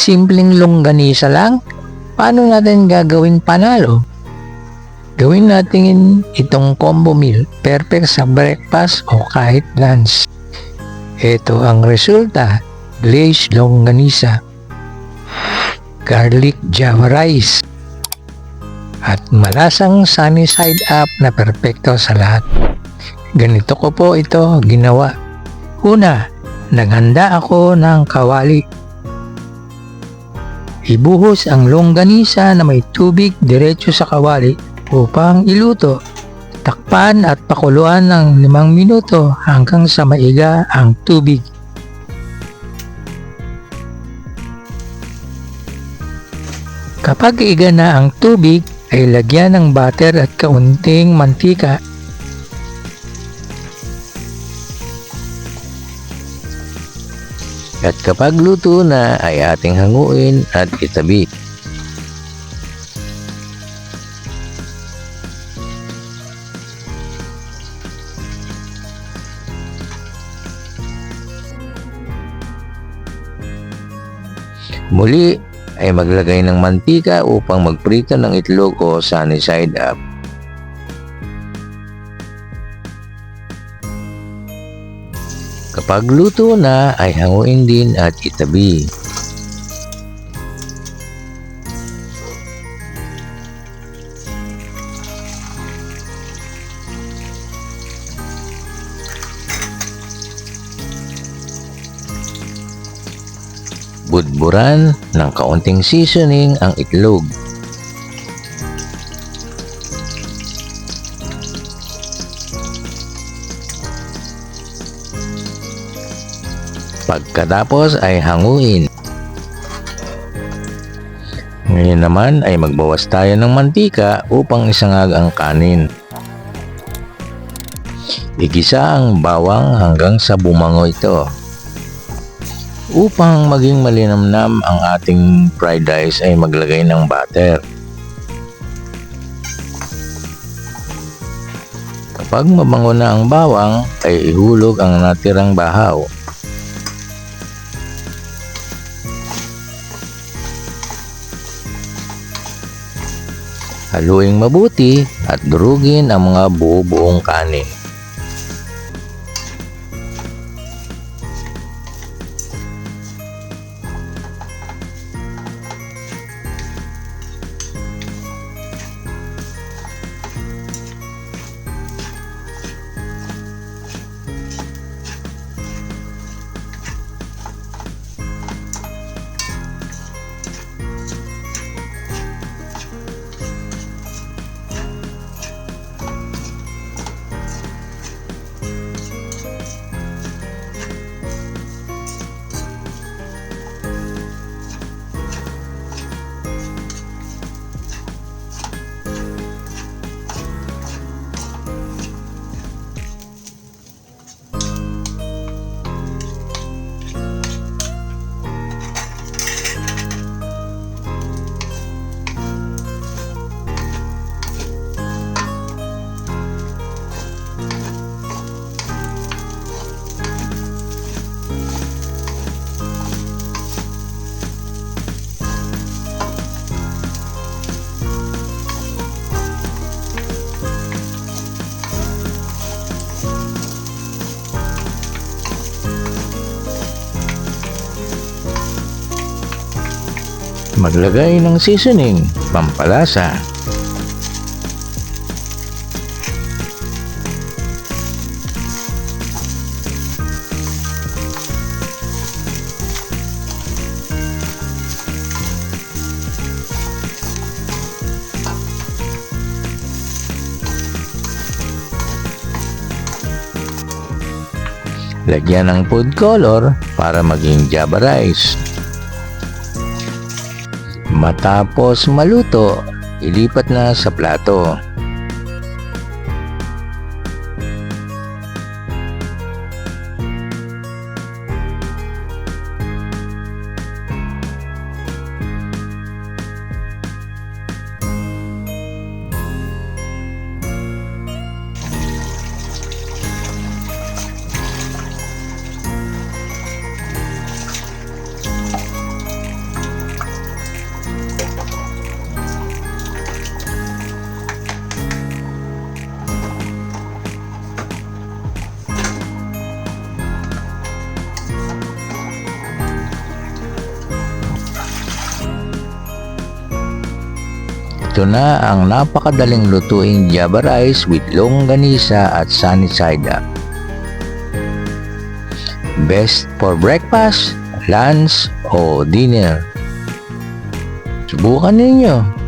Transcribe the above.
simpleng longganisa lang, paano natin gagawing panalo? Gawin natin itong combo meal, perfect sa breakfast o kahit lunch. Ito ang resulta, glazed longganisa, garlic java rice, at malasang sunny side up na perpekto sa lahat. Ganito ko po ito ginawa. Una, naghanda ako ng kawali. Ibuhos ang longganisa na may tubig diretso sa kawali upang iluto. Takpan at pakuluan ng 5 minuto hanggang sa maiga ang tubig. Kapag iga na ang tubig, ay lagyan ng butter at kaunting mantika. At kapag luto na ay ating hanguin at itabi. Muli ay maglagay ng mantika upang magprito ng itlog o sunny side up. Kapag luto na ay hanguin din at itabi. Budburan ng kaunting seasoning ang itlog. Pagkatapos ay hanguin. Ngayon naman ay magbawas tayo ng mantika upang isangag ang kanin. Igisa ang bawang hanggang sa bumango ito. Upang maging malinamnam ang ating fried rice ay maglagay ng butter. Kapag mabango na ang bawang ay ihulog ang natirang bahaw. Haluin mabuti at durugin ang mga buo-buong kanin. Maglagay ng seasoning, pampalasa. Lagyan ng food color para maging java rice. Matapos maluto, ilipat na sa plato. Ito na ang napakadaling lutuing Java rice with longganisa at sunny side up. Best for breakfast, lunch, o dinner. Subukan ninyo.